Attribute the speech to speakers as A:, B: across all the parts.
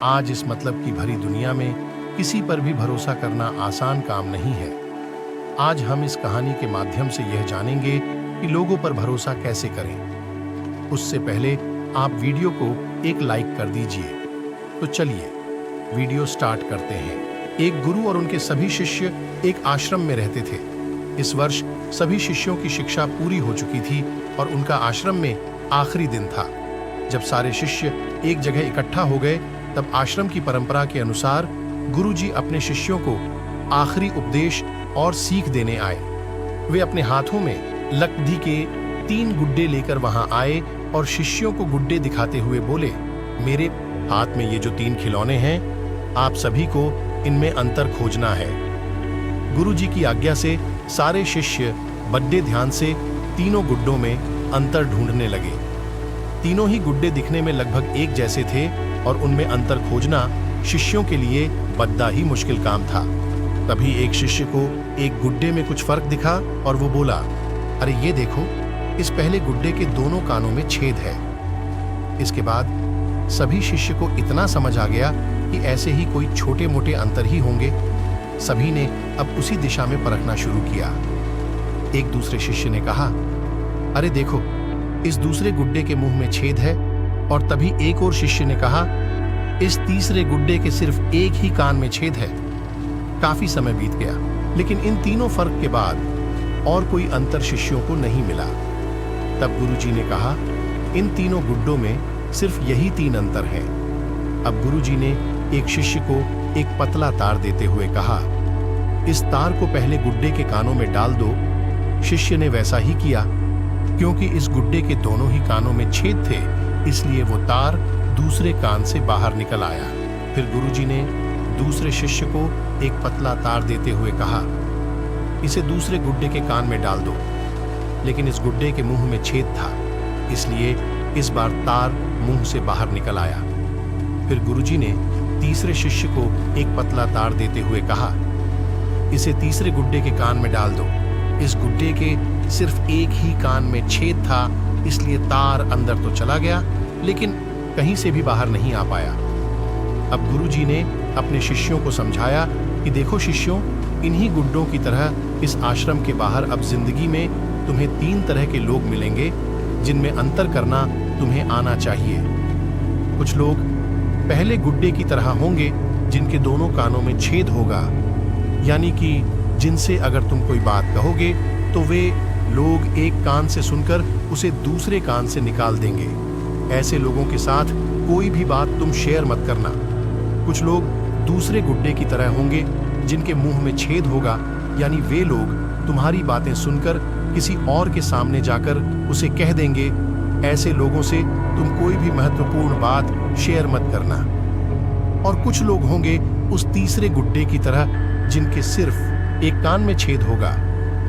A: आज इस मतलब की भरी दुनिया में किसी पर भी भरोसा करना आसान काम नहीं है। आज हम इस कहानी के माध्यम से यह जानेंगे कि लोगों पर भरोसा कैसे करें। उससे पहले आप वीडियो को एक लाइक कर दीजिए। तो चलिए वीडियो स्टार्ट करते हैं। एक गुरु और उनके सभी शिष्य एक आश्रम में रहते थे। इस वर्ष सभी शिष्यों की शिक्षा पूरी हो चुकी थी और उनका आश्रम में आखिरी दिन था। जब सारे शिष्य एक जगह इकट्ठा हो गए तब आश्रम की परंपरा के अनुसार गुरुजी अपने शिष्यों को आखिरी उपदेश और सीख देने आए। वे अपने हाथों में लकड़ी के 3 गुड्डे लेकर वहां आए और शिष्यों को गुड्डे दिखाते हुए बोले, मेरे हाथ में ये जो 3 खिलौने हैं, आप सभी को इनमें अंतर खोजना है। गुरुजी की आज्ञा से सारे शिष्य बड़े ध्यान से तीनों गुड्डों में अंतर ढूंढने लगे। तीनों ही गुड्डे दिखने में लगभग एक जैसे थे और उनमें अंतर खोजना शिष्यों के लिए बड़ा ही मुश्किल काम था। तभी एक शिष्य को एक गुड्डे में कुछ फर्क दिखा और वो बोला, अरे ये देखो, इस पहले गुड्डे के दोनों कानों में छेद है। इसके बाद सभी शिष्य को इतना समझ आ गया कि ऐसे ही कोई छोटे मोटे अंतर ही होंगे। सभी ने अब उसी दिशा में परखना शुरू किया। एक दूसरे शिष्य ने कहा, अरे देखो, इस दूसरे गुड्डे के मुंह में छेद है। और तभी एक और शिष्य ने कहा, इस तीसरे गुड्डे के सिर्फ एक ही कान में छेद है। काफी समय बीत गया, लेकिन इन तीनों फर्क के बाद और कोई अंतर शिष्यों को नहीं मिला। तब गुरुजी ने कहा, इन तीनों गुड्डों में सिर्फ यही 3 अंतर हैं। अब गुरुजी ने एक शिष्य को एक पतला तार देते हुए कहा, इस तार को पहले गुड्डे के कानों में डाल दो। शिष्य ने वैसा ही किया। क्योंकि इस गुड्डे के दोनों ही कानों में छेद थे, इसलिए वो तार दूसरे कान से बाहर निकल आया। फिर गुरुजी ने दूसरे शिष्य को एक पतला तार देते हुए कहा, इसे दूसरे गुड्डे के कान में डाल दो। लेकिन इस गुड्डे के मुंह में छेद था, इसलिए इस बार तार मुंह से बाहर निकल आया। फिर गुरुजी ने तीसरे शिष्य को एक पतला तार देते हुए कहा, इसे तीसरे गुड्डे के कान में डाल दो। इस गुड्डे के सिर्फ एक ही कान में छेद था, इसलिए तार अंदर तो चला गया, लेकिन कहीं से भी बाहर नहीं आ पाया। अब गुरुजी ने अपने शिष्यों को समझाया कि देखो शिष्यों, इन्हीं गुड्डों की तरह इस आश्रम के बाहर अब जिंदगी में तुम्हें 3 तरह के लोग मिलेंगे, जिनमें अंतर करना तुम्हें आना चाहिए। कुछ लोग पहले गुड्डे की तरह होंगे, जिनके दोनों कानों में छेद होगा, यानी कि जिनसे अगर तुम कोई बात कहोगे तो वे लोग एक कान से सुनकर उसे दूसरे कान से निकाल देंगे। ऐसे लोगों के साथ कोई भी बात तुम शेयर मत करना। कुछ लोग दूसरे गुड्डे की तरह होंगे, जिनके मुंह में छेद होगा, यानी वे लोग तुम्हारी बातें सुनकर किसी और के सामने जाकर उसे कह देंगे। ऐसे लोगों से तुम कोई भी महत्वपूर्ण बात शेयर मत करना। और कुछ लोग होंगे उस तीसरे गुड्डे की तरह, जिनके सिर्फ एक कान में छेद होगा,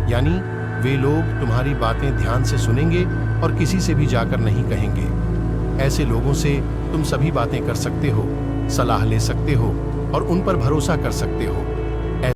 A: यानी वे लोग तुम्हारी बातें ध्यान से सुनेंगे और किसी से भी जाकर नहीं कहेंगे। ऐसे लोगों से तुम सभी बातें कर सकते हो, सलाह ले सकते हो और उन पर भरोसा कर सकते हो।